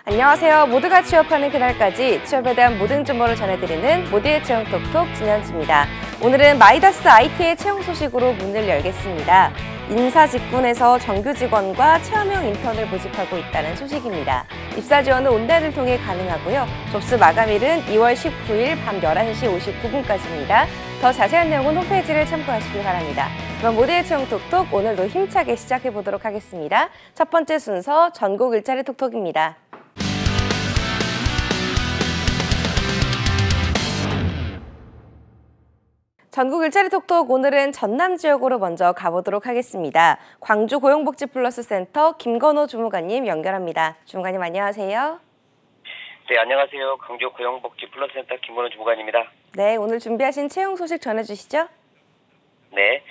안녕하세요. 모두가 취업하는 그날까지 취업에 대한 모든 정보를 전해드리는 모두의 채용 톡톡 진현지입니다. 오늘은 마이다스 IT의 채용 소식으로 문을 열겠습니다. 인사 직군에서 정규 직원과 체험형 인턴을 모집하고 있다는 소식입니다. 입사 지원은 온라인을 통해 가능하고요. 접수 마감일은 2월 19일 밤 11시 59분까지입니다. 더 자세한 내용은 홈페이지를 참고하시기 바랍니다. 그럼 모두의 채용 톡톡 오늘도 힘차게 시작해보도록 하겠습니다. 첫 번째 순서 전국 일자리 톡톡입니다. 전국 일자리 톡톡 오늘은 전남 지역으로 먼저 가보도록 하겠습니다. 광주 고용복지 플러스 센터 김건호 주무관님 연결합니다. 주무관님 안녕하세요. 네, 안녕하세요. 광주 고용복지 플러스 센터 김건호 주무관입니다. 네, 오늘 준비하신 채용 소식 전해주시죠. 네,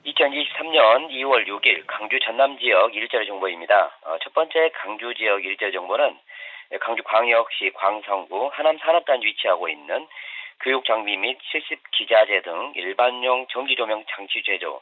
2023년 2월 6일 광주 전남 지역 일자리 정보입니다. 첫 번째 광주 지역 일자리 정보는 광주광역시 광성구 하남산업단지 위치하고 있는 교육장비 및 실습 기자재 등 일반용 전기조명 장치 제조,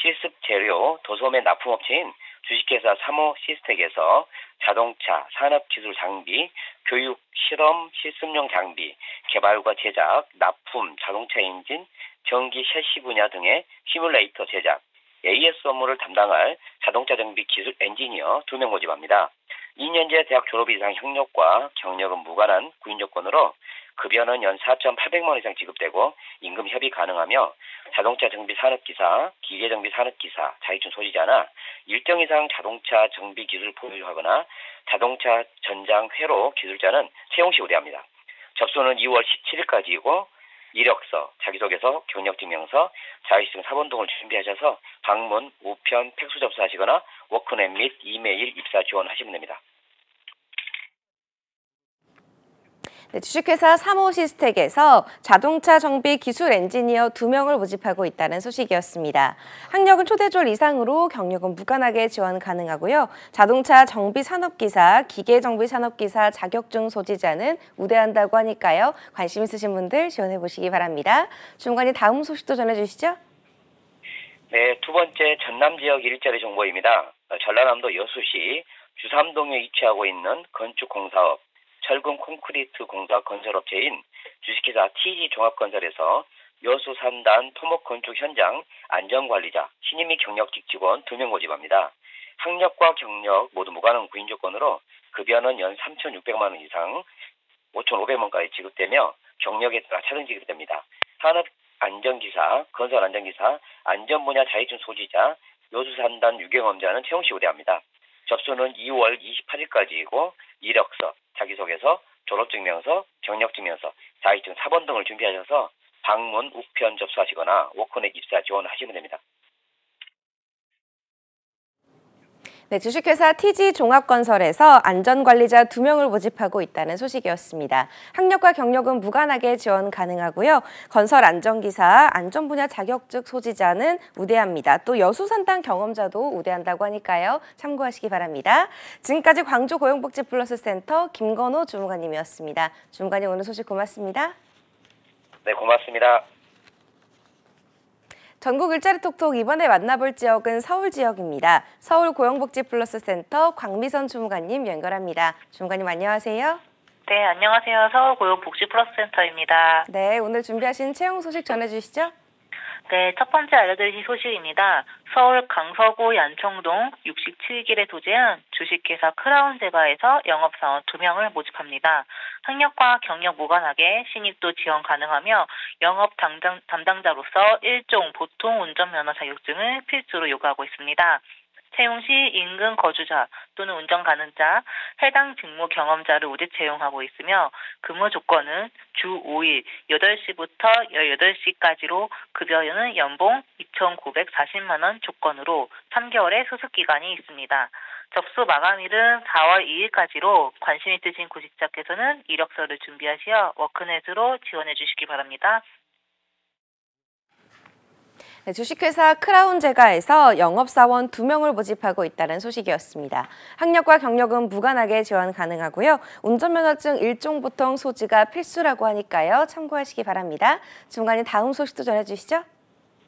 실습 재료, 도소매 납품업체인 주식회사 3호 시스텍에서 자동차, 산업기술 장비, 교육, 실험, 실습용 장비, 개발과 제작, 납품, 자동차 엔진, 전기 셰시 분야 등의 시뮬레이터 제작, AS 업무를 담당할 자동차 정비 기술 엔지니어 2명 모집합니다. 2년제 대학 졸업 이상 학력과 경력은 무관한 구인 조건으로 급여는 연 4,800만 원 이상 지급되고 임금 협의 가능하며 자동차 정비 산업기사, 기계 정비 산업기사, 자격증 소지자나 일정 이상 자동차 정비 기술 보유하거나 자동차 전장 회로 기술자는 채용 시 우대합니다. 접수는 2월 17일까지이고 이력서, 자기소개서, 경력증명서, 자격증 사본 등을 준비하셔서 방문, 우편, 팩스 접수하시거나 워크넷 및 이메일 입사 지원하시면 됩니다. 네, 주식회사 3호 시스텍에서 자동차 정비 기술 엔지니어 2명을 모집하고 있다는 소식이었습니다. 학력은 초대졸 이상으로 경력은 무관하게 지원 가능하고요. 자동차 정비 산업기사, 기계 정비 산업기사 자격증 소지자는 우대한다고 하니까요. 관심 있으신 분들 지원해보시기 바랍니다. 주무관님 다음 소식도 전해주시죠. 네, 두 번째 전남 지역 일자리 정보입니다. 전라남도 여수시 주삼동에 위치하고 있는 건축공사업, 철근 콘크리트 공사 건설업체인 주식회사 TG 종합건설에서 여수 3단 토목 건축 현장 안전관리자 신임 및 경력직 직원 2명 모집합니다. 학력과 경력 모두 무관한 구인 조건으로 급여는 연 3,600만 원 이상 5,500만 원까지 지급되며 경력에 따라 차등 지급됩니다. 산업 안전기사, 건설 안전기사, 안전분야 자격증 소지자, 여수 3단 유경험자는 채용 시 우대합니다. 접수는 2월 28일까지이고 이력서, 자기소개서, 졸업증명서, 경력증명서, 자격증 사본 등을 준비하셔서 방문, 우편 접수하시거나 워크넷 입사 지원하시면 됩니다. 네, 주식회사 TG 종합건설에서 안전관리자 2명을 모집하고 있다는 소식이었습니다. 학력과 경력은 무관하게 지원 가능하고요. 건설 안전기사, 안전분야 자격증 소지자는 우대합니다. 또 여수 산단 경험자도 우대한다고 하니까요. 참고하시기 바랍니다. 지금까지 광주 고용복지 플러스 센터 김건호 주무관님이었습니다. 주무관님 오늘 소식 고맙습니다. 네, 고맙습니다. 전국 일자리 톡톡 이번에 만나볼 지역은 서울 지역입니다. 서울 고용복지 플러스 센터 광미선 주무관님 연결합니다. 주무관님 안녕하세요. 네, 안녕하세요. 서울 고용복지 플러스 센터입니다. 네, 오늘 준비하신 채용 소식 전해주시죠. 네, 첫 번째 알려드릴 소식입니다. 서울 강서구 연청동 67길에 도재한 주식회사 크라운제과에서 영업사원 2명을 모집합니다. 학력과 경력 무관하게 신입도 지원 가능하며 영업 담당자로서 일종 보통 운전면허 자격증을 필수로 요구하고 있습니다. 채용 시 인근 거주자 또는 운전 가능자, 해당 직무 경험자를 우대 채용하고 있으며 근무 조건은 주 5일 8시부터 18시까지로 급여는 연봉 2,940만 원 조건으로 3개월의 수습 기간이 있습니다. 접수 마감일은 4월 2일까지로 관심 있으신 구직자께서는 이력서를 준비하시어 워크넷으로 지원해 주시기 바랍니다. 네, 주식회사 크라운제과에서 영업사원 2명을 모집하고 있다는 소식이었습니다. 학력과 경력은 무관하게 지원 가능하고요. 운전면허증 일종 보통 소지가 필수라고 하니까요. 참고하시기 바랍니다. 주무관님 다음 소식도 전해주시죠.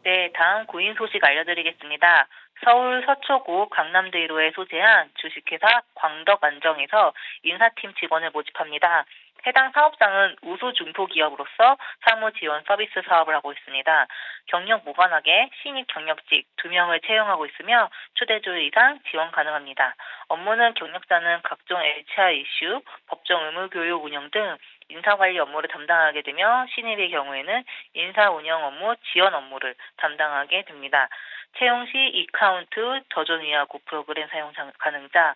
네, 다음 구인 소식 알려드리겠습니다. 서울 서초구 강남대 1호에 소재한 주식회사 광덕안정에서 인사팀 직원을 모집합니다. 해당 사업장은 우수 중소기업으로서 사무 지원 서비스 사업을 하고 있습니다. 경력 무관하게 신입 경력직 2명을 채용하고 있으며 초대조 이상 지원 가능합니다. 업무는 경력자는 각종 HR 이슈, 법정 의무 교육 운영 등 인사관리 업무를 담당하게 되며 신입의 경우에는 인사 운영 업무 지원 업무를 담당하게 됩니다. 채용 시 이카운트 저존위하고 프로그램 사용 가능자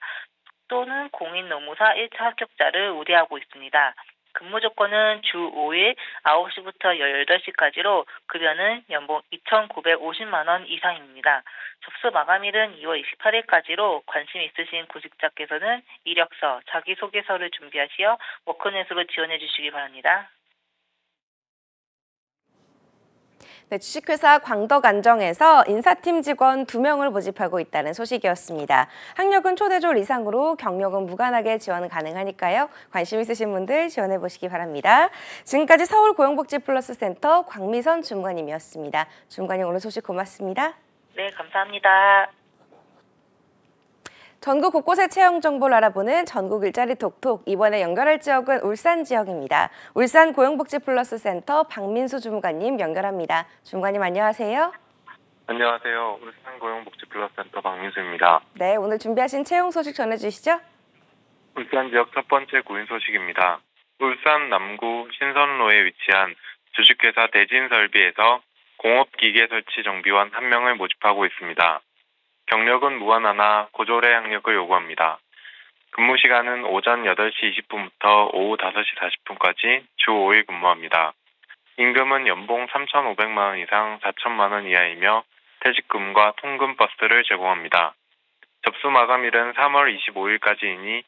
또는 공인노무사 1차 합격자를 우대하고 있습니다. 근무 조건은 주 5일 9시부터 18시까지로 급여는 연봉 2,950만 원 이상입니다. 접수 마감일은 2월 28일까지로 관심 있으신 구직자께서는 이력서, 자기소개서를 준비하시어 워크넷으로 지원해 주시기 바랍니다. 네, 주식회사 광덕안정에서 인사팀 직원 2명을 모집하고 있다는 소식이었습니다. 학력은 초대졸 이상으로 경력은 무관하게 지원 가능하니까요. 관심 있으신 분들 지원해 보시기 바랍니다. 지금까지 서울고용복지플러스센터 광미선 주무관님이었습니다. 주무관님 오늘 소식 고맙습니다. 네, 감사합니다. 전국 곳곳의 채용 정보를 알아보는 전국 일자리 톡톡. 이번에 연결할 지역은 울산 지역입니다. 울산 고용복지플러스센터 박민수 주무관님 연결합니다. 주무관님 안녕하세요. 안녕하세요. 울산 고용복지플러스센터 박민수입니다. 네, 오늘 준비하신 채용 소식 전해주시죠. 울산 지역 첫 번째 구인 소식입니다. 울산 남구 신선로에 위치한 주식회사 대진설비에서 공업기계 설치 정비원 1명을 모집하고 있습니다. 경력은 무관하나 고졸의 학력을 요구합니다. 근무 시간은 오전 8시 20분부터 오후 5시 40분까지 주 5일 근무합니다. 임금은 연봉 3,500만 원 이상 4천만 원 이하이며 퇴직금과 통근 버스를 제공합니다. 접수 마감일은 3월 25일까지이니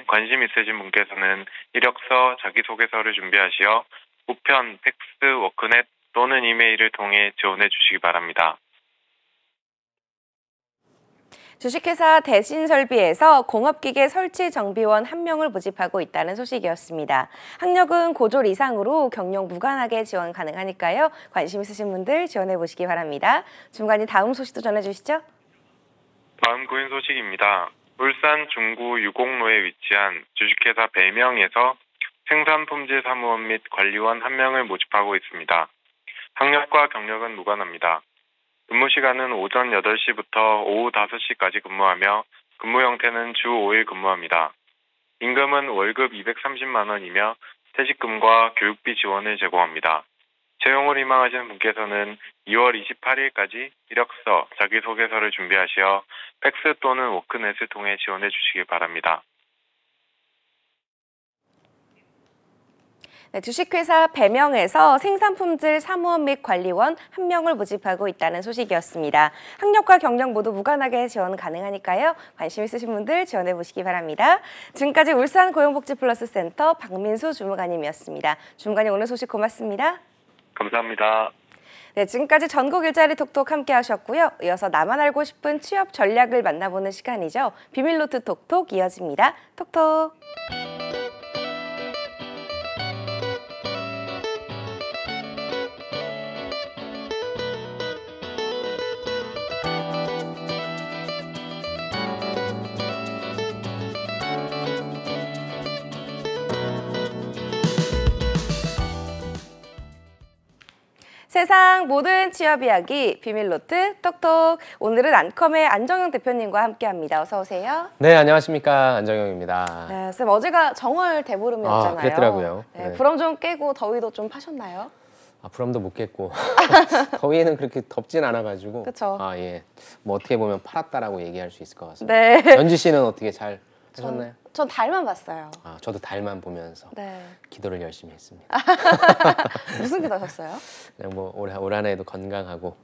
관심 있으신 분께서는 이력서, 자기소개서를 준비하시어 우편, 팩스, 워크넷 또는 이메일을 통해 지원해 주시기 바랍니다. 주식회사 대신설비에서 공업기계 설치 정비원 1명을 모집하고 있다는 소식이었습니다. 학력은 고졸 이상으로 경력 무관하게 지원 가능하니까요. 관심 있으신 분들 지원해 보시기 바랍니다. 주무관님 다음 소식도 전해주시죠. 다음 구인 소식입니다. 울산 중구 유곡로에 위치한 주식회사 배명에서 생산품질 사무원 및 관리원 1명을 모집하고 있습니다. 학력과 경력은 무관합니다. 근무 시간은 오전 8시부터 오후 5시까지 근무하며 근무 형태는 주 5일 근무합니다. 임금은 월급 230만 원이며 퇴직금과 교육비 지원을 제공합니다. 채용을 희망하시는 분께서는 2월 28일까지 이력서, 자기소개서를 준비하시어 팩스 또는 워크넷을 통해 지원해 주시기 바랍니다. 네, 주식회사 배명에서 생산품질 사무원 및 관리원 1명을 모집하고 있다는 소식이었습니다. 학력과 경력 모두 무관하게 지원 가능하니까요. 관심 있으신 분들 지원해 보시기 바랍니다. 지금까지 울산 고용복지플러스센터 박민수 주무관님이었습니다. 주무관님 오늘 소식 고맙습니다. 감사합니다. 네, 지금까지 전국 일자리 톡톡 함께 하셨고요. 이어서 나만 알고 싶은 취업 전략을 만나보는 시간이죠. 비밀노트 톡톡 이어집니다. 톡톡. 세상 모든 취업 이야기 비밀노트 톡톡. 오늘은 안컴의 안정영 대표님과 함께합니다. 어서 오세요. 네, 안녕하십니까. 안정영입니다. 네, 쌤 어제가 정월 대보름이었잖아요. 그랬더라고요. 네, 네. 부럼 좀 깨고 더위도 좀 파셨나요? 부럼도 못 깼고 더위에는 그렇게 덥진 않아가지고. 그쵸. 예. 뭐 어떻게 보면 팔았다라고 얘기할 수 있을 것 같습니다. 네. 연지 씨는 어떻게 잘 하셨나요? 전 달만 봤어요. 저도 달만 보면서 네. 기도를 열심히 했습니다. 무슨 기도 하셨어요? 그냥 뭐 올 한 해도 건강하고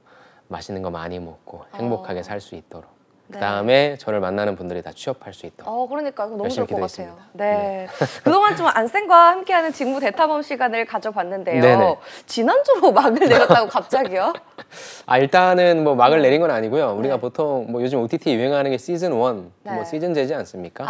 맛있는 거 많이 먹고 행복하게 살 수 있도록. 네. 그다음에 저를 만나는 분들이 다 취업할 수 있도록. 그러니까 너무 열심히 좋을 것 같아요. 기도했습니다. 네. 그동안 좀 안쌤과 함께하는 직무 대탐험 시간을 가져봤는데요. 네네. 지난주로 막을 내렸다고 갑자기요? 일단은 뭐 막을 내린 건 아니고요. 우리가 네. 보통 뭐 요즘 OTT 유행하는 게 시즌 1, 네. 뭐 시즌제지 않습니까?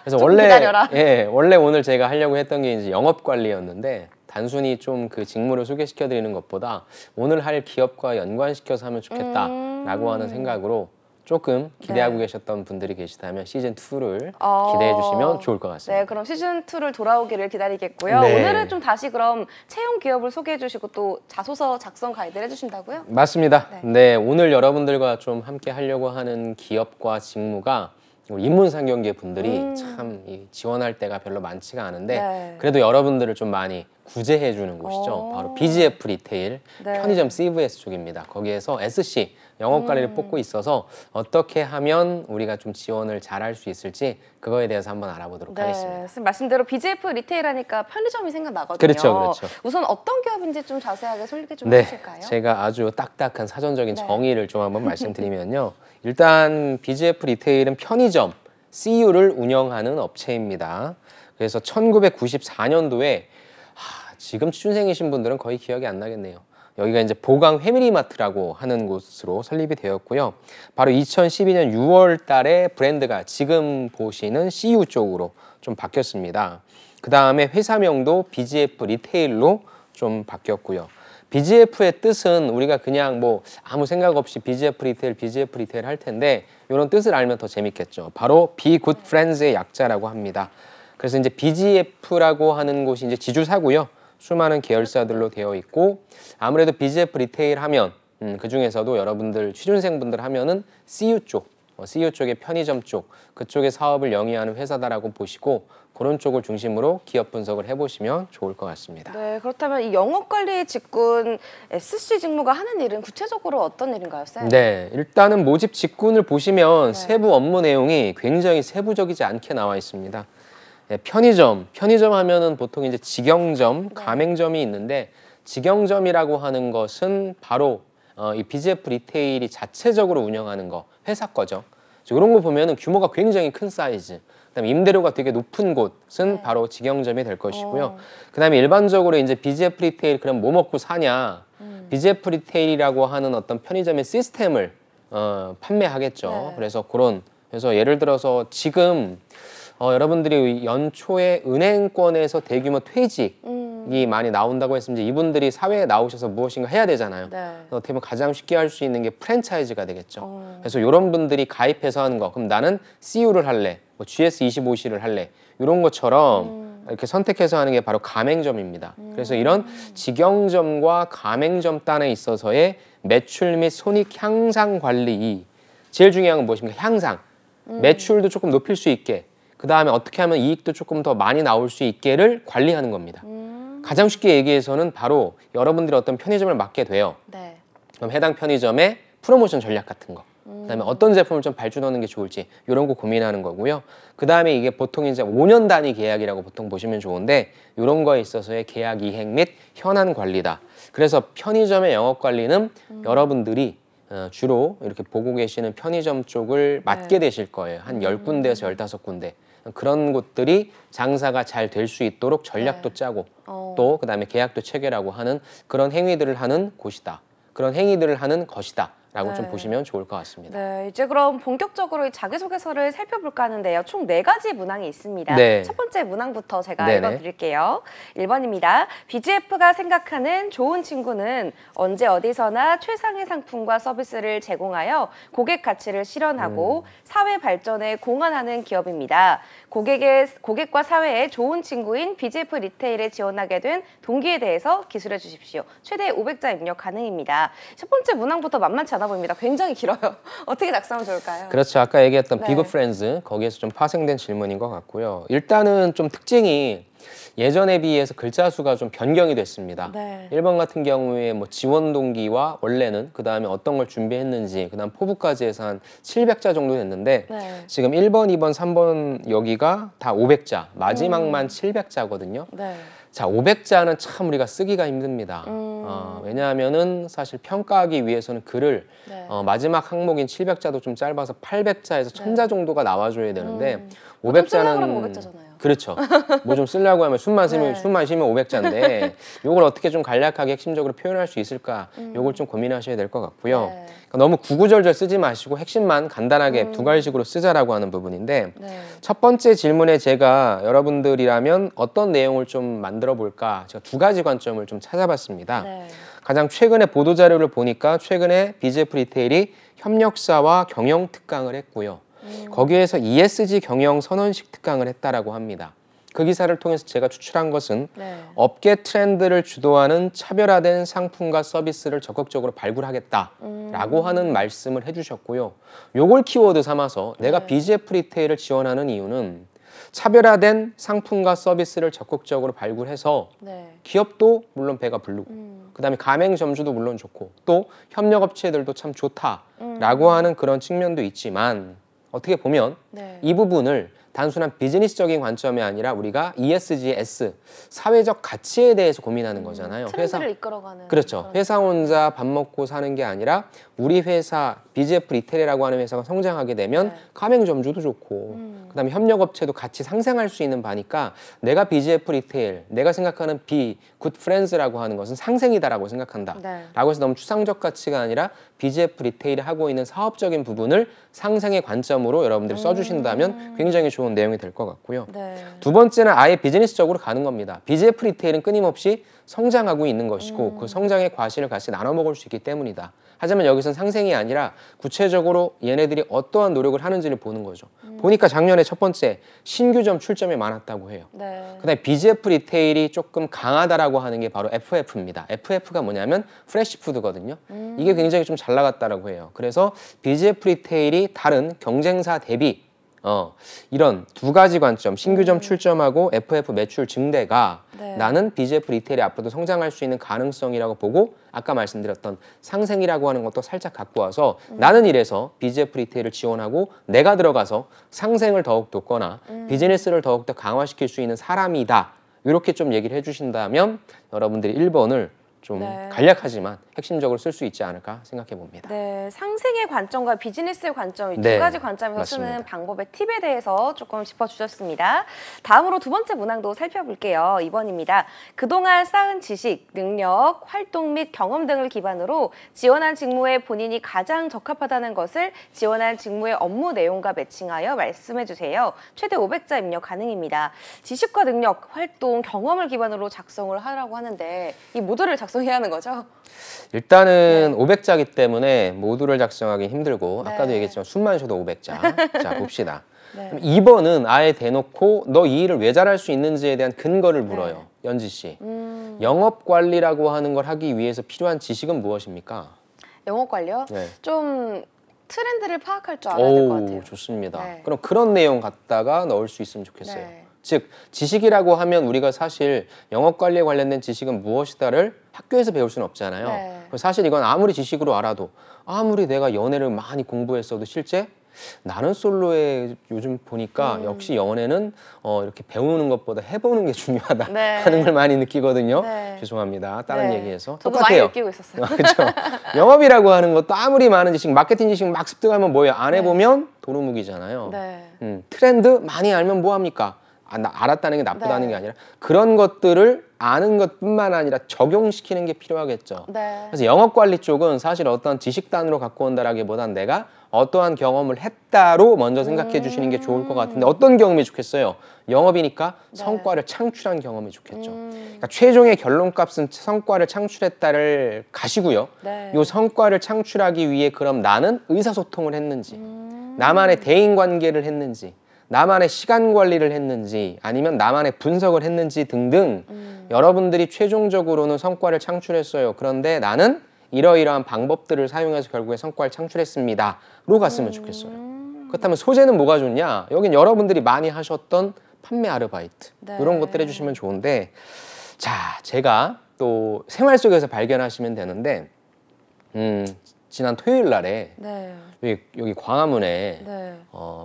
그래서 좀 원래 기다려라. 원래 오늘 제가 하려고 했던 게 이제 영업 관리였는데 단순히 좀 그 직무를 소개시켜 드리는 것보다 오늘 할 기업과 연관시켜서 하면 좋겠다라고 하는 생각으로 조금 기대하고 네. 계셨던 분들이 계시다면 시즌 2를 어. 기대해 주시면 좋을 것 같습니다. 네, 그럼 시즌 2를 돌아오기를 기다리겠고요. 네. 오늘은 좀 다시 그럼 채용 기업을 소개해 주시고 또 자소서 작성 가이드를 해주신다고요? 맞습니다. 네. 네, 오늘 여러분들과 좀 함께 하려고 하는 기업과 직무가 우리 인문상경계 분들이 참 지원할 때가 별로 많지가 않은데 네. 그래도 여러분들을 좀 많이 구제해 주는 곳이죠. 바로 BGF 리테일 네. 편의점 CVS 쪽입니다. 거기에서 SC 영업관리를 뽑고 있어서 어떻게 하면 우리가 좀 지원을 잘할 수 있을지 그거에 대해서 한번 알아보도록 하겠습니다. 선생님 말씀대로 BGF 리테일 하니까 편의점이 생각나거든요. 그렇죠, 그렇죠. 우선 어떤 기업인지 좀 자세하게 소개 좀 네, 해주실까요? 제가 아주 딱딱한 사전적인 네. 정의를 좀 한번 말씀드리면요. 일단 BGF 리테일은 편의점, CU를 운영하는 업체입니다. 그래서 1994년도에 지금 취준생이신 분들은 거의 기억이 안 나겠네요. 여기가 이제 보강 패밀리마트라고 하는 곳으로 설립이 되었고요. 바로 2012년 6월 달에 브랜드가 지금 보시는 CU 쪽으로 좀 바뀌었습니다. 그 다음에 회사명도 BGF 리테일로 좀 바뀌었고요. BGF의 뜻은 우리가 그냥 뭐 아무 생각 없이 BGF 리테일 할 텐데 이런 뜻을 알면 더 재밌겠죠. 바로 Be Good Friends의 약자라고 합니다. 그래서 이제 BGF라고 하는 곳이 이제 지주사고요. 수많은 계열사들로 되어 있고 아무래도 BGF 리테일 하면 그 중에서도 여러분들 취준생분들 하면은 CU 쪽의 편의점 쪽 그쪽의 사업을 영위하는 회사다라고 보시고 그런 쪽을 중심으로 기업 분석을 해보시면 좋을 것 같습니다. 네, 그렇다면 이 영업관리 직군 SC 직무가 하는 일은 구체적으로 어떤 일인가요, 쌤? 네, 일단은 모집 직군을 보시면 네. 세부 업무 내용이 굉장히 세부적이지 않게 나와 있습니다. 네, 편의점 하면은 보통 이제 직영점, 가맹점이 있는데 직영점이라고 하는 것은 바로 이 BGF 리테일이 자체적으로 운영하는 거, 회사 거죠. 이런 거 보면은 규모가 굉장히 큰 사이즈. 그다음에 임대료가 되게 높은 곳은 네. 바로 직영점이 될 것이고요. 그다음에 일반적으로 이제 BGF 리테일 그럼 뭐 먹고 사냐? BGF 리테일이라고 하는 어떤 편의점의 시스템을 판매하겠죠. 네. 그래서 예를 들어서 지금 여러분들이 연초에 은행권에서 대규모 퇴직이 많이 나온다고 했으면 이분들이 사회에 나오셔서 무엇인가 해야 되잖아요. 네. 어떻게 보면 가장 쉽게 할 수 있는 게 프랜차이즈가 되겠죠. 그래서 이런 분들이 가입해서 하는 거, 그럼 나는 CU를 할래, 뭐 GS25C를 할래, 이런 것처럼 이렇게 선택해서 하는 게 바로 가맹점입니다. 그래서 이런 직영점과 가맹점단에 있어서의 매출 및 손익 향상 관리, 제일 중요한 건 무엇입니까? 향상. 매출도 조금 높일 수 있게, 그 다음에 어떻게 하면 이익도 조금 더 많이 나올 수 있게를 관리하는 겁니다. 가장 쉽게 얘기해서는 바로 여러분들이 어떤 편의점을 맡게 돼요. 네. 그럼 해당 편의점의 프로모션 전략 같은 거, 그다음에 어떤 제품을 좀 발주하는 게 좋을지 이런 거 고민하는 거고요. 그다음에 이게 보통 이제 5년 단위 계약이라고 보통 보시면 좋은데 이런 거에 있어서의 계약 이행 및 현안 관리다. 그래서 편의점의 영업 관리는 여러분들이 주로 이렇게 보고 계시는 편의점 쪽을 맡게 되실 거예요. 한 10군데에서 15군데. 그런 곳들이 장사가 잘 될 수 있도록 전략도 짜고 또 그다음에 계약도 체결하고 하는 그런 행위들을 하는 곳이다. 그런 행위들을 하는 것이다. 라고 좀 보시면 좋을 것 같습니다. 네, 이제 그럼 본격적으로 이 자기소개서를 살펴볼까 하는데요. 총 4가지 문항이 있습니다. 네. 첫 번째 문항부터 제가 네네. 읽어드릴게요. 1번입니다. BGF가 생각하는 좋은 친구는 언제 어디서나 최상의 상품과 서비스를 제공하여 고객 가치를 실현하고 사회 발전에 공헌하는 기업입니다. 고객과 사회에 좋은 친구인 BGF 리테일에 지원하게 된 동기에 대해서 기술해 주십시오. 최대 500자 입력 가능입니다. 첫 번째 문항부터 만만치 않아 보입니다. 굉장히 길어요. 어떻게 작성하면 좋을까요? 그렇죠. 아까 얘기했던 네. 비그 프렌즈 거기에서 좀 파생된 질문인 것 같고요. 일단은 좀 특징이 예전에 비해서 글자 수가 좀 변경이 됐습니다. 네. 1번 같은 경우에 뭐 지원 동기와 원래는 그 다음에 어떤 걸 준비했는지 그 다음 포부까지 해서 한 700자 정도 됐는데 네. 지금 1번, 2번, 3번 여기가 다 500자 마지막만 700자거든요. 네. 자, 500자는 참 우리가 쓰기가 힘듭니다. 왜냐하면은 사실 평가하기 위해서는 글을 네. 마지막 항목인 700자도 좀 짧아서 800자에서 1000자 정도가 나와줘야 되는데 보통 쓰려고 500자는 하면 500자잖아요. 그렇죠. 뭐 좀 쓰려고 하면 숨만 쉬면 네. 500자인데 요걸 어떻게 좀 간략하게 핵심적으로 표현할 수 있을까? 요걸 좀 고민하셔야 될 것 같고요. 네. 그러니까 너무 구구절절 쓰지 마시고 핵심만 간단하게 두 가지식으로 쓰자라고 하는 부분인데 네. 첫 번째 질문에 제가 여러분들이라면 어떤 내용을 좀 만들어 볼까 제가 2가지 관점을 좀 찾아봤습니다. 네. 가장 최근에 보도자료를 보니까 최근에 BGF 리테일이 협력사와 경영 특강을 했고요. 거기에서 ESG 경영 선언식 특강을 했다라고 합니다. 그 기사를 통해서 제가 추출한 것은 네. 업계 트렌드를 주도하는 차별화된 상품과 서비스를 적극적으로 발굴하겠다라고 하는 말씀을 해주셨고요. 요걸 키워드 삼아서 내가 BGF 리테일을 지원하는 이유는 차별화된 상품과 서비스를 적극적으로 발굴해서 네. 기업도 물론 배가 부르고 그다음에 가맹점주도 물론 좋고 또 협력업체들도 참 좋다라고 하는 그런 측면도 있지만 어떻게 보면 네. 이 부분을 단순한 비즈니스적인 관점이 아니라 우리가 ESG, S, 사회적 가치에 대해서 고민하는 거잖아요. 트렌드를 이끌어가는. 그렇죠. 그런. 회사 혼자 밥 먹고 사는 게 아니라 우리 회사 BGF 리테일이라고 하는 회사가 성장하게 되면 네. 가맹점주도 좋고 그다음에 협력업체도 같이 상생할 수 있는 바니까 내가 BGF 리테일, 내가 생각하는 B, 굿 프렌즈라고 하는 것은 상생이다라고 생각한다. 네. 라고 해서 너무 추상적 가치가 아니라 BGF 리테일이 하고 있는 사업적인 부분을 상생의 관점으로 여러분들이 써주신다면 굉장히 좋은 내용이 될 것 같고요. 네. 두 번째는 아예 비즈니스적으로 가는 겁니다. BGF 리테일은 끊임없이 성장하고 있는 것이고 그 성장의 과실을 같이 나눠 먹을 수 있기 때문이다. 하지만 여기서는 상생이 아니라 구체적으로 얘네들이 어떠한 노력을 하는지를 보는 거죠. 보니까 작년에 첫 번째 신규점 출점이 많았다고 해요. 네. 그다음에 BGF 리테일이 조금 강하다라고 하는 게 바로 FF입니다. FF가 뭐냐면 프레시푸드거든요. 이게 굉장히 좀 잘 나갔다라고 해요. 그래서 BGF 리테일이 다른 경쟁사 대비 이런 두 가지 관점, 신규점 출점하고 FF 매출 증대가 네. 나는 BGF 리테일이 앞으로도 성장할 수 있는 가능성이라고 보고 아까 말씀드렸던 상생이라고 하는 것도 살짝 갖고 와서 나는 이래서 BGF 리테일을 지원하고 내가 들어가서 상생을 더욱 돕거나 비즈니스를 더욱더 강화시킬 수 있는 사람이다. 이렇게 좀 얘기를 해주신다면 여러분들이 1번을 좀 네. 간략하지만 핵심적으로 쓸 수 있지 않을까 생각해 봅니다. 네, 상생의 관점과 비즈니스의 관점 이 두 네, 가지 관점에서 쓰는 맞습니다. 방법의 팁에 대해서 조금 짚어주셨습니다. 다음으로 두 번째 문항도 살펴볼게요. 2번입니다. 그동안 쌓은 지식, 능력, 활동 및 경험 등을 기반으로 지원한 직무에 본인이 가장 적합하다는 것을 지원한 직무의 업무 내용과 매칭하여 말씀해 주세요. 최대 500자 입력 가능입니다. 지식과 능력, 활동, 경험을 기반으로 작성을 하라고 하는데 이 모두를 작성해야 하는 거죠? 일단은 500자기 때문에 모두를 작성하기 힘들고 네. 아까도 얘기했지만 숨만 쉬어도 500자. 자, 봅시다. 네. 그럼 2번은 아예 대놓고 너 이 일을 왜 잘할 수 있는지에 대한 근거를 물어요. 연지 씨. 영업 관리라고 하는 걸 하기 위해서 필요한 지식은 무엇입니까? 영업 관리요? 네. 좀 트렌드를 파악할 줄 알아야 될 것 같아요. 오, 좋습니다. 네. 그럼 그런 내용 갖다가 넣을 수 있으면 좋겠어요. 네. 즉 지식이라고 하면 우리가 사실 영업 관리에 관련된 지식은 무엇이다를 학교에서 배울 수는 없잖아요. 네. 사실 이건 아무리 지식으로 알아도 아무리 내가 연애를 많이 공부했어도 실제 나는 솔로에 요즘 보니까 역시 연애는 이렇게 배우는 것보다 해보는 게 중요하다 네. 하는 걸 많이 느끼거든요. 네. 죄송합니다. 다른 네. 얘기해서 저도 똑같아요. 많이 느끼고 있었어요. 그렇죠. 영업이라고 하는 것도 아무리 많은 지식, 마케팅 지식 막 습득하면 뭐예요? 안 해보면 도루묵이잖아요. 네. 트렌드 많이 알면 뭐합니까? 알았다는 게 나쁘다는 네. 게 아니라 그런 것들을 아는 것뿐만 아니라 적용시키는 게 필요하겠죠. 네. 그래서 영업관리 쪽은 사실 어떤 지식단으로 갖고 온다라기보단 내가 어떠한 경험을 했다로 먼저 생각해 주시는 게 좋을 것 같은데 어떤 경험이 좋겠어요? 영업이니까 성과를 창출한 경험이 좋겠죠. 그러니까 최종의 결론값은 성과를 창출했다를 가시고요. 네. 이 성과를 창출하기 위해 그럼 나는 의사소통을 했는지 나만의 대인관계를 했는지 나만의 시간 관리를 했는지 아니면 나만의 분석을 했는지 등등 여러분들이 최종적으로는 성과를 창출했어요. 그런데 나는 이러이러한 방법들을 사용해서 결국에 성과를 창출했습니다. 로 갔으면 좋겠어요. 그렇다면 소재는 뭐가 좋냐? 여긴 여러분들이 많이 하셨던 판매 아르바이트 네. 이런 것들 해주시면 좋은데 자, 제가 또 생활 속에서 발견하시면 되는데 지난 토요일 날에 네. 여기 광화문에 네.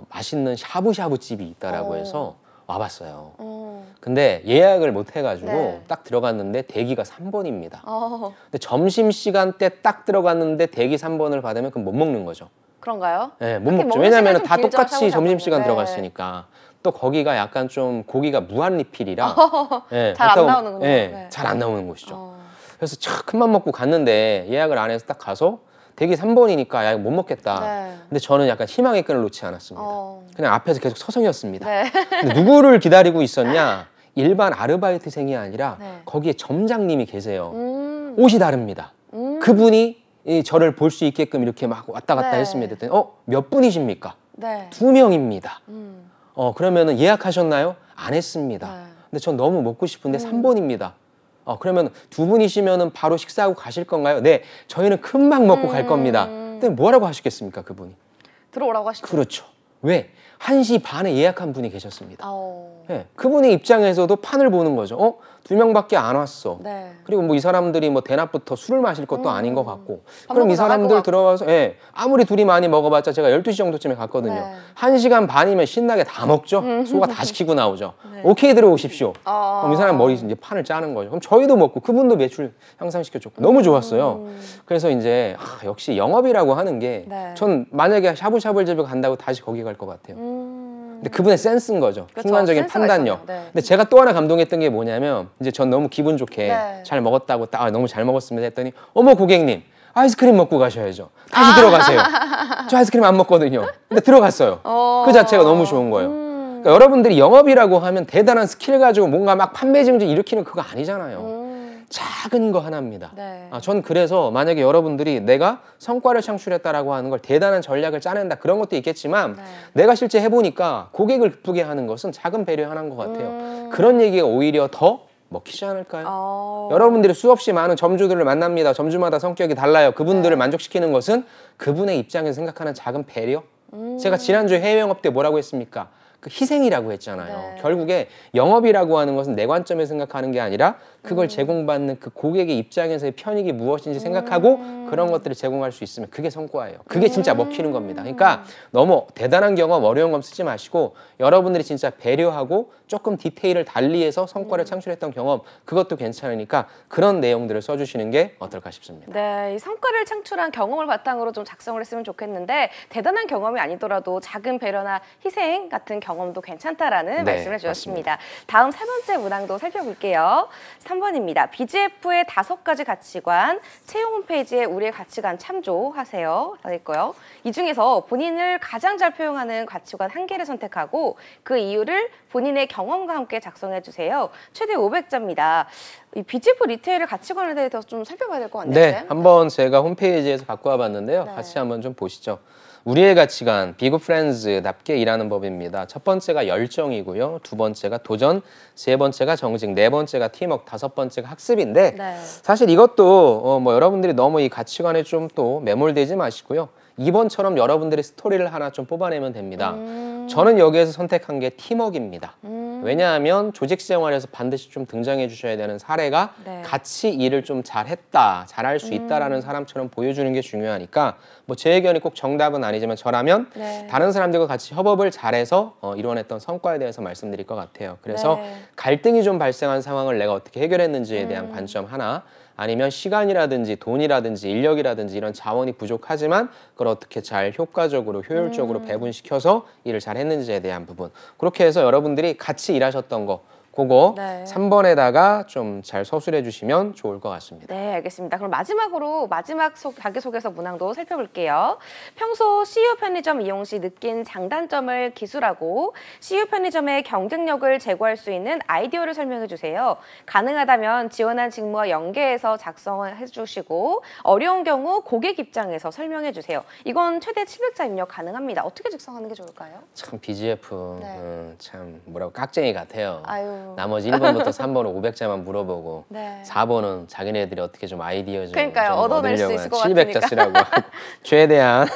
맛있는 샤브샤브 집이 있다라고 해서 와봤어요. 어. 근데 예약을 못 해가지고 네. 딱 들어갔는데 대기가 3번입니다. 어. 근데 점심시간 때 딱 들어갔는데 대기 3번을 받으면 그럼 못 먹는 거죠. 그런가요? 네, 못 하긴 먹죠. 먹는 왜냐하면 시간이 다 좀 길죠, 똑같이 샤브샤브는. 점심시간 네. 들어갔으니까. 또 거기가 약간 좀 고기가 무한 리필이라 네, 잘안 보통, 나오는군요. 네, 네. 잘 안 나오는 곳이죠. 어. 그래서 큰맘 먹고 갔는데 예약을 안 해서 딱 가서 대기 3번이니까 야 이거 못 먹겠다. 네. 근데 저는 약간 희망의 끈을 놓지 않았습니다. 그냥 앞에서 계속 서성였습니다. 네. 근데 누구를 기다리고 있었냐? 일반 아르바이트생이 아니라 네. 거기에 점장님이 계세요. 옷이 다릅니다. 음. 그분이 저를 볼 수 있게끔 이렇게 막 왔다 갔다 네. 했습니다. 그랬더니 몇 분이십니까? 네. 2명입니다. 음. 그러면은 예약하셨나요? 안 했습니다. 네. 근데 전 너무 먹고 싶은데 3번입니다. 그러면 2분이시면은 바로 식사하고 가실 건가요? 네, 저희는 금방 먹고 갈 겁니다. 근데 뭐라고 하시겠습니까, 그분이? 들어오라고 하시죠. 그렇죠. 왜? 1시 반에 예약한 분이 계셨습니다. 어. 네, 그분의 입장에서도 판을 보는 거죠. 2명밖에 안 왔어. 네. 그리고 뭐 이 사람들이 뭐 대낮부터 술을 마실 것도 아닌 것 같고. 밥 그럼 먹고 이 나갈 사람들 것 같고. 들어가서 아무리 둘이 많이 먹어봤자 제가 12시 정도쯤에 갔거든요. 네. 1시간 반이면 신나게 다 먹죠. 소가 다 시키고 나오죠. 네. 오케이 들어오십시오. 그럼 이 사람 머리 이제 판을 짜는 거죠. 그럼 저희도 먹고 그분도 매출 향상시켜줬고 너무 좋았어요. 그래서 이제 역시 영업이라고 하는 게 네. 전 만약에 샤브샤브 집에 간다고 다시 거기 갈 것 같아요. 근데 그분의 센스인 거죠. 그쵸, 순간적인 센스가 판단력. 있어요. 네. 근데 제가 또 하나 감동했던 게 뭐냐면 이제 전 너무 기분 좋게 네. 잘 먹었다고 너무 잘 먹었습니다 했더니 어머 고객님 아이스크림 먹고 가셔야죠. 다시 들어가세요. 저 아이스크림 안 먹거든요. 근데 들어갔어요. 그 자체가 너무 좋은 거예요. 그러니까 여러분들이 영업이라고 하면 대단한 스킬 가지고 뭔가 막 판매 증진 일으키는 그거 아니잖아요. 작은 거 하나입니다. 네. 전 그래서 만약에 여러분들이 내가 성과를 창출했다라고 하는 걸 대단한 전략을 짜낸다 그런 것도 있겠지만 네. 내가 실제 해보니까 고객을 기쁘게 하는 것은 작은 배려 하나인 것 같아요. 그런 얘기가 오히려 더 먹히지 않을까요? 여러분들이 수없이 많은 점주들을 만납니다. 점주마다 성격이 달라요. 그분들을 만족시키는 것은 그분의 입장에서 생각하는 작은 배려? 제가 지난주에 해외 영업 때 뭐라고 했습니까? 그 희생이라고 했잖아요. 네. 결국에 영업이라고 하는 것은 내 관점에서 생각하는 게 아니라 그걸 제공받는 그 고객의 입장에서의 편익이 무엇인지 생각하고 그런 것들을 제공할 수 있으면 그게 성과예요. 그게 진짜 먹히는 겁니다. 그러니까 너무 대단한 경험, 어려운 건 쓰지 마시고 여러분들이 진짜 배려하고 조금 디테일을 달리해서 성과를 창출했던 경험 그것도 괜찮으니까 그런 내용들을 써주시는 게 어떨까 싶습니다. 네, 이 성과를 창출한 경험을 바탕으로 좀 작성을 했으면 좋겠는데 대단한 경험이 아니더라도 작은 배려나 희생 같은 경험도 괜찮다라는 네, 말씀을 주셨습니다. 다음 세 번째 문항도 살펴볼게요. 3번입니다. BGF의 5가지 가치관, 채용 홈페이지에 우리의 가치관 참조하세요. 다 있고요. 이 중에서 본인을 가장 잘 표현하는 가치관 1개를 선택하고 그 이유를 본인의 경험과 함께 작성해 주세요. 최대 500자입니다. 이 BGF 리테일의 가치관에 대해서 좀 살펴봐야 될 것 같네요. 네, 한번 제가 홈페이지에서 갖고 와봤는데요. 네. 같이 한번 좀 보시죠. 우리의 가치관, 비굿 프렌즈답게 일하는 법입니다. 첫 번째가 열정이고요. 두 번째가 도전, 세 번째가 정직, 네 번째가 팀워크, 다섯 번째가 학습인데 네. 사실 이것도 뭐 여러분들이 너무 이 가치관에 좀 또 매몰되지 마시고요. 2번처럼 여러분들의 스토리를 하나 좀 뽑아내면 됩니다. 저는 여기에서 선택한 게 팀워크입니다. 왜냐하면 조직 생활에서 반드시 좀 등장해 주셔야 되는 사례가 네. 같이 일을 좀 잘했다, 잘할 수 있다라는 사람처럼 보여주는 게 중요하니까 뭐 제 의견이 꼭 정답은 아니지만 저라면 네. 다른 사람들과 같이 협업을 잘해서 이뤄냈던 성과에 대해서 말씀드릴 것 같아요. 그래서 네. 갈등이 좀 발생한 상황을 내가 어떻게 해결했는지에 대한 관점 하나 아니면 시간이라든지 돈이라든지 인력이라든지 이런 자원이 부족하지만 그걸 어떻게 잘 효과적으로 효율적으로 배분시켜서 일을 잘 했는지에 대한 부분 그렇게 해서 여러분들이 같이 일하셨던 거 그거 네. 3번에다가 좀 잘 서술해 주시면 좋을 것 같습니다. 네, 알겠습니다. 그럼 마지막으로 자기소개서 문항도 살펴볼게요. 평소 CU 편의점 이용 시 느낀 장단점을 기술하고 CU 편의점의 경쟁력을 제고할 수 있는 아이디어를 설명해 주세요. 가능하다면 지원한 직무와 연계해서 작성해 주시고 어려운 경우 고객 입장에서 설명해 주세요. 이건 최대 700자 입력 가능합니다. 어떻게 작성하는 게 좋을까요? 참 BGF 네. 참 뭐라고 깍쟁이 같아요. 아유. 나머지 1번부터 3번은 500자만 물어보고 네. 4번은 자기네들이 어떻게 좀 아이디어 좀 그러니까요. 좀 얻어낼 수 얻으려고 있을 것 700자 쓰라고 하고 최대한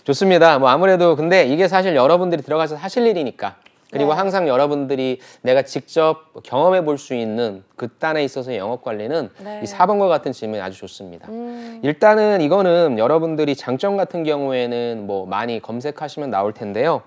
좋습니다. 뭐 아무래도 근데 이게 사실 여러분들이 들어가서 하실 일이니까 그리고 네. 항상 여러분들이 내가 직접 경험해 볼 수 있는 그 단에 있어서의 영업 관리는 네. 이 4번과 같은 질문이 아주 좋습니다. 일단은 이거는 여러분들이 장점 같은 경우에는 뭐 많이 검색하시면 나올 텐데요.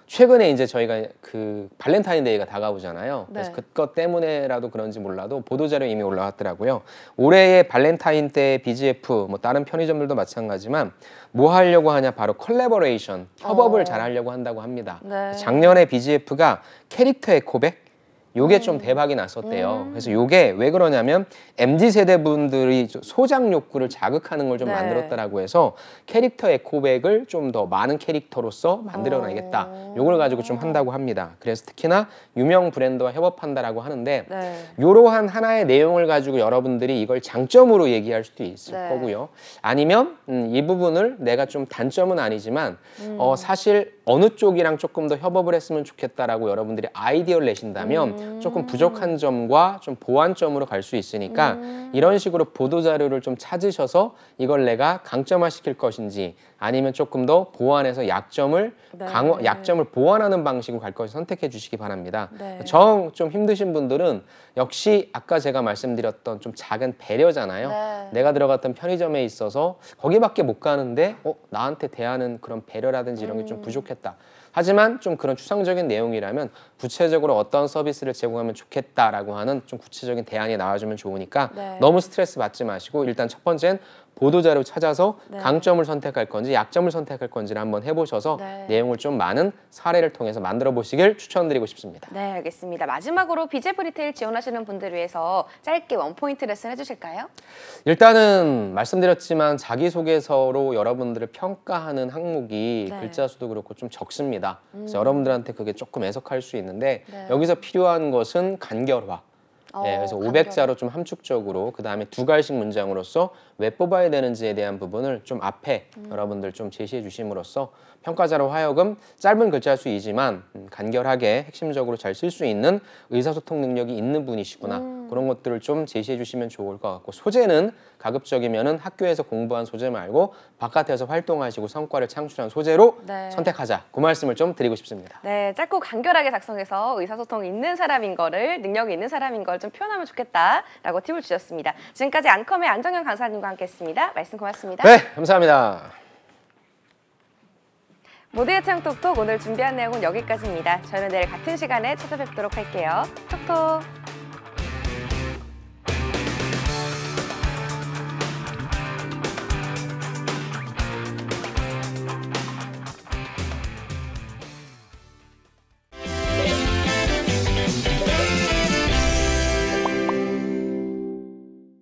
최근에 이제 저희가 그 발렌타인데이가 다가오잖아요. 그래서 네. 그것 때문에라도 그런지 몰라도 보도자료 이미 올라왔더라고요. 올해의 발렌타인 때 BGF 뭐 다른 편의점들도 마찬가지지만 뭐 하려고 하냐 바로 컬래버레이션 협업을 잘 하려고 한다고 합니다. 네. 작년에 BGF가 캐릭터의 고백 요게 좀 대박이 났었대요. 그래서 요게 왜 그러냐면 MZ세대 분들이 소장 욕구를 자극하는 걸 좀 네. 만들었다라고 해서 캐릭터 에코백을 좀 더 많은 캐릭터로서 만들어내겠다. 요걸 가지고 좀 한다고 합니다. 그래서 특히나 유명 브랜드와 협업한다라고 하는데 네. 요러한 하나의 내용을 가지고 여러분들이 이걸 장점으로 얘기할 수도 있을 네. 거고요. 아니면 이 부분을 내가 좀 단점은 아니지만 사실 어느 쪽이랑 조금 더 협업을 했으면 좋겠다라고 여러분들이 아이디어를 내신다면 조금 부족한 점과 좀 보완점으로 갈 수 있으니까 이런 식으로 보도자료를 좀 찾으셔서 이걸 내가 강점화시킬 것인지 아니면 조금 더 보완해서 약점을 네. 약점을 보완하는 방식으로 갈 것을 선택해 주시기 바랍니다. 네. 정 좀 힘드신 분들은 역시 아까 제가 말씀드렸던 좀 작은 배려잖아요. 네. 내가 들어갔던 편의점에 있어서 거기밖에 못 가는데 나한테 대하는 그런 배려라든지 이런 게 좀 부족했다. 하지만 좀 그런 추상적인 내용이라면 구체적으로 어떤 서비스를 제공하면 좋겠다라고 하는 좀 구체적인 대안이 나와주면 좋으니까 네. 너무 스트레스 받지 마시고 일단 첫 번째는 보도자료 찾아서 네. 강점을 선택할 건지 약점을 선택할 건지를 한번 해보셔서 네. 내용을 좀 많은 사례를 통해서 만들어 보시길 추천드리고 싶습니다. 네, 알겠습니다. 마지막으로 BJF 리테일 지원하시는 분들 위해서 짧게 원포인트 레슨 해주실까요? 일단은 말씀드렸지만 자기소개서로 여러분들을 평가하는 항목이 네. 글자 수도 그렇고 좀 적습니다. 그래서 여러분들한테 그게 조금 애석할 수 있는데 네. 여기서 필요한 것은 간결화. 네, 그래서 간결화. 500자로 좀 함축적으로 그 다음에 2갈씩 문장으로서 왜 뽑아야 되는지에 대한 부분을 좀 앞에 여러분들 좀 제시해 주심으로써 평가자로 하여금 짧은 글자 수이지만 간결하게 핵심적으로 잘 쓸 수 있는 의사소통 능력이 있는 분이시구나. 그런 것들을 좀 제시해 주시면 좋을 것 같고 소재는 가급적이면은 학교에서 공부한 소재 말고 바깥에서 활동하시고 성과를 창출한 소재로 네. 선택하자. 그 말씀을 좀 드리고 싶습니다. 네, 짧고 간결하게 작성해서 의사소통이 있는 사람인 거를 능력이 있는 사람인 걸 좀 표현하면 좋겠다라고 팁을 주셨습니다. 지금까지 안컴의 안정현 강사님과 함께했습니다. 말씀 고맙습니다. 네, 감사합니다. 모두의 체형 톡톡 오늘 준비한 내용은 여기까지입니다. 저는 내일 같은 시간에 찾아뵙도록 할게요. 톡톡.